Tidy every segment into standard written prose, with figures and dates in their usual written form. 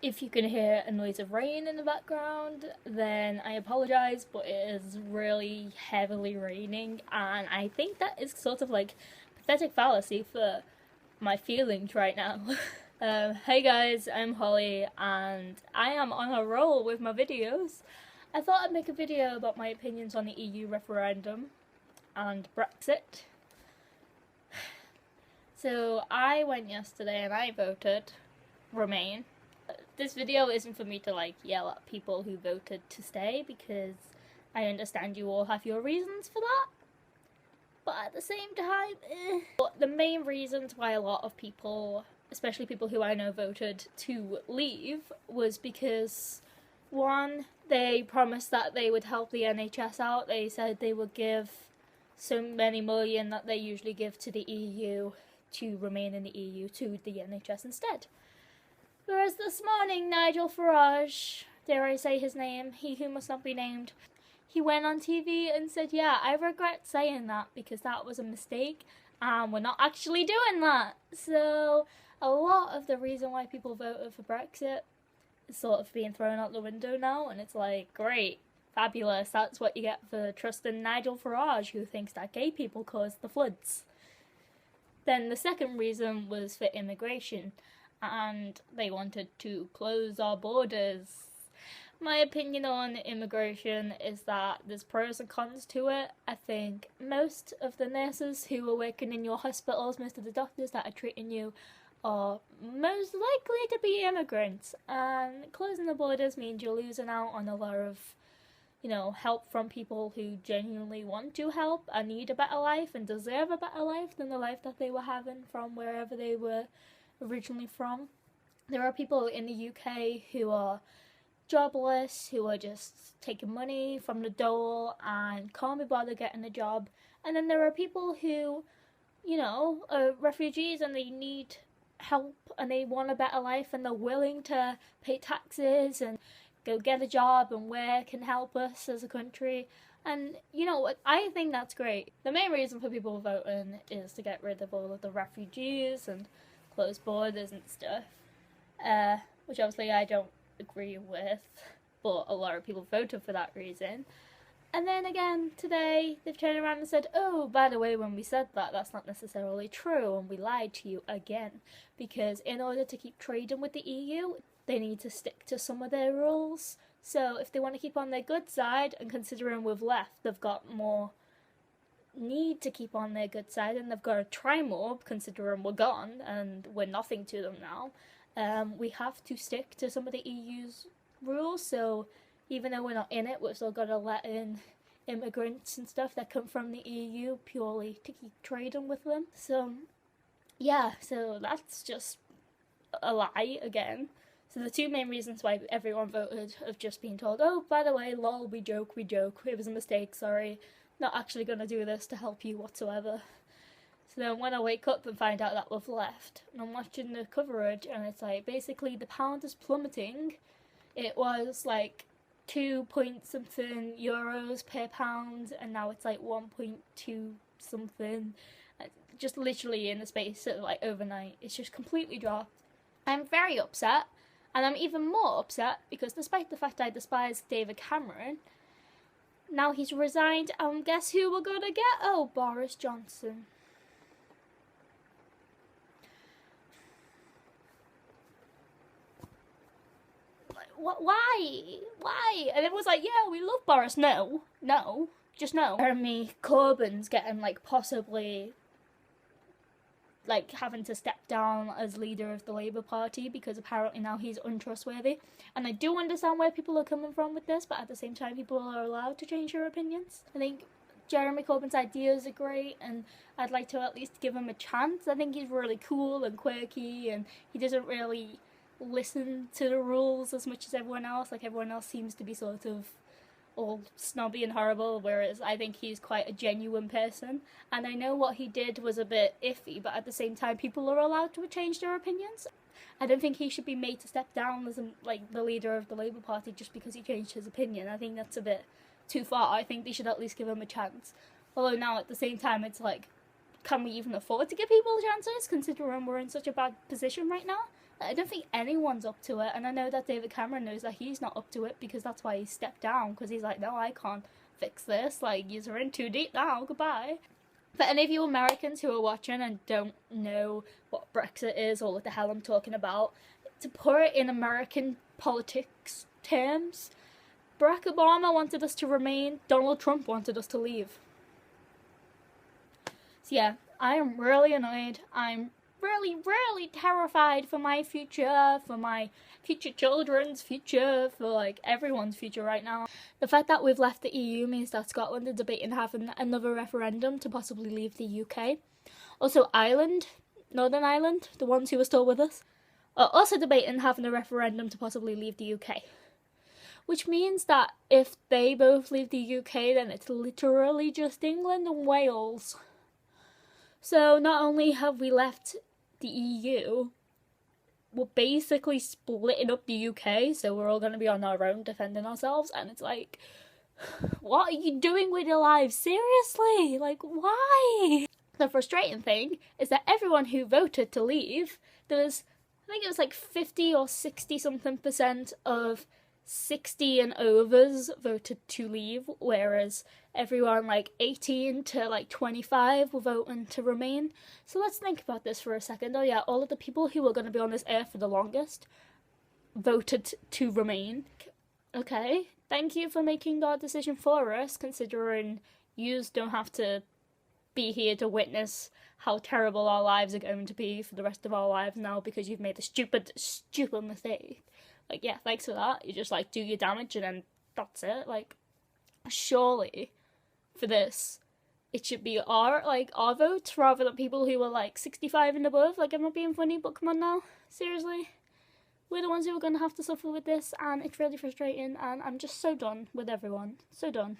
If you can hear a noise of rain in the background, then I apologise, but it is really heavily raining, and I think that is sort of like pathetic fallacy for my feelings right now. Hey guys, I'm Holly, and I am on a roll with my videos. I thought I'd make a video about my opinions on the EU referendum and Brexit. So I went yesterday and I voted Remain. This video isn't for me to like yell at people who voted to stay, because I understand you all have your reasons for that. But at the same time, But the main reasons why a lot of people, especially people who I know, voted to leave was because, one, they promised that they would help the NHS out. They said they would give so many million that they usually give to the EU to remain in the EU to the NHS instead. Whereas this morning, Nigel Farage, dare I say his name, he who must not be named, he went on TV and said, yeah, I regret saying that because that was a mistake and we're not actually doing that. So a lot of the reason why people voted for Brexit is sort of being thrown out the window now, and it's like, great, fabulous, that's what you get for trusting Nigel Farage, who thinks that gay people caused the floods. Then the second reason was for immigration, and they wanted to close our borders. My opinion on immigration is that there's pros and cons to it. I think most of the nurses who are working in your hospitals, most of the doctors that are treating you, are most likely to be immigrants, and closing the borders means you're losing out on a lot of, help from people who genuinely want to help and need a better life and deserve a better life than the life that they were having from wherever they were originally from. There are people in the UK who are jobless, who are just taking money from the dole and can't be bothered getting a job. And then there are people who, are refugees and they need help and they want a better life and they're willing to pay taxes and go get a job and work and help us as a country. And I think that's great. The main reason for people voting is to get rid of all of the refugees and close borders and stuff, which obviously I don't agree with, but a lot of people voted for that reason. And then again today they've turned around and said, oh, by the way, when we said that, that's not necessarily true and we lied to you again, because in order to keep trading with the EU they need to stick to some of their rules. So if they want to keep on their good side, and considering we've left, they've got more need to keep on their good side, and they've got to try more considering we're gone and we're nothing to them now. We have to stick to some of the EU's rules, so even though we're not in it, we've still got to let in immigrants and stuff that come from the EU purely to keep trading with them. So yeah, so that's just a lie again. So the two main reasons why everyone voted have just been told, oh, by the way, lol, we joke, it was a mistake, sorry, not actually going to do this to help you whatsoever. So then when I wake up and find out that we've left, and I'm watching the coverage, and it's like, basically the pound is plummeting. It was like 2 point something euros per pound, and now it's like 1.2 something. Just literally in the space of like overnight, it's just completely dropped. I'm very upset. And I'm even more upset because despite the fact I despise David Cameron, now he's resigned, and guess who we're gonna get? Oh, Boris Johnson. Why? And it was like, yeah, we love Boris. No, just no. Jeremy Corbyn's getting possibly having to step down as leader of the Labour Party because apparently now he's untrustworthy. And I do understand where people are coming from with this, but at the same time people are allowed to change their opinions. I think Jeremy Corbyn's ideas are great, and I'd like to at least give him a chance. I think he's really cool and quirky, and he doesn't really listen to the rules as much as everyone else. Everyone else seems to be sort of all snobby and horrible, whereas I think he's quite a genuine person. And I know what he did was a bit iffy, but at the same time people are allowed to change their opinions. I don't think he should be made to step down as the leader of the Labour Party just because he changed his opinion. I think that's a bit too far. I think they should at least give him a chance. Although now at the same time it's like, can we even afford to give people chances considering we're in such a bad position right now? I don't think anyone's up to it, and I know that David Cameron knows that he's not up to it, because that's why he stepped down, because he's like, no, I can't fix this, like, you're in too deep now, goodbye. For any of you Americans who are watching and don't know what Brexit is or what the hell I'm talking about, to put it in American politics terms, Barack Obama wanted us to remain, Donald Trump wanted us to leave. So yeah, I am really annoyed. I'm really, really terrified for my future, for my future children's future, for like everyone's future right now. The fact that we've left the EU means that Scotland are debating having another referendum to possibly leave the UK. Also Ireland, Northern Ireland, the ones who are still with us, are also debating having a referendum to possibly leave the UK. Which means that if they both leave the UK, then it's literally just England and Wales. So not only have we left the EU, we're basically splitting up the UK, so we're all going to be on our own defending ourselves, and it's like, what are you doing with your lives? Seriously? Like, why? The frustrating thing is that everyone who voted to leave, I think it was like 50 or 60 something % of 60 and overs voted to leave, whereas everyone like 18 to like 25 were voting to remain. So let's think about this for a second. Oh yeah, all of the people who were going to be on this earth for the longest voted to remain. Okay, thank you for making our decision for us, considering yous don't have to be here to witness how terrible our lives are going to be for the rest of our lives now because you've made a stupid mistake. Like, yeah, thanks for that. You just, like, do your damage and then that's it. Like, surely, for this, it should be our votes rather than people who are, like, 65 and above. Like, I'm not being funny, but come on now. Seriously. We're the ones who are going to have to suffer with this, and it's really frustrating, and I'm just so done with everyone. So done.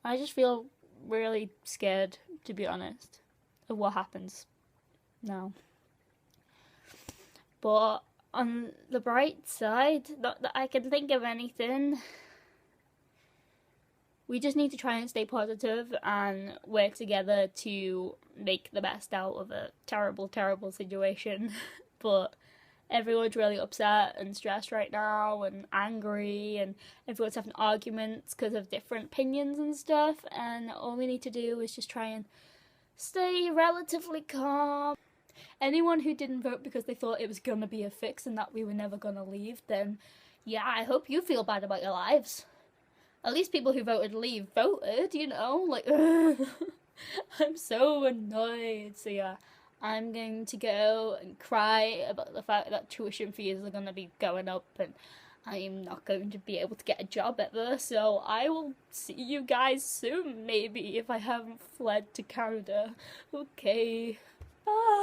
I just feel really scared, to be honest, of what happens now. But on the bright side, not that I can think of anything, we just need to try and stay positive and work together to make the best out of a terrible, terrible situation. But everyone's really upset and stressed right now and angry, and everyone's having arguments because of different opinions and stuff, and all we need to do is just try and stay relatively calm. Anyone who didn't vote because they thought it was gonna be a fix and that we were never gonna leave, then yeah, I hope you feel bad about your lives. At least people who voted leave voted, you know, like, I'm so annoyed. So yeah, I'm going to go and cry about the fact that tuition fees are going to be going up and I'm not going to be able to get a job ever, so I will see you guys soon, maybe, if I haven't fled to Canada. Okay, bye!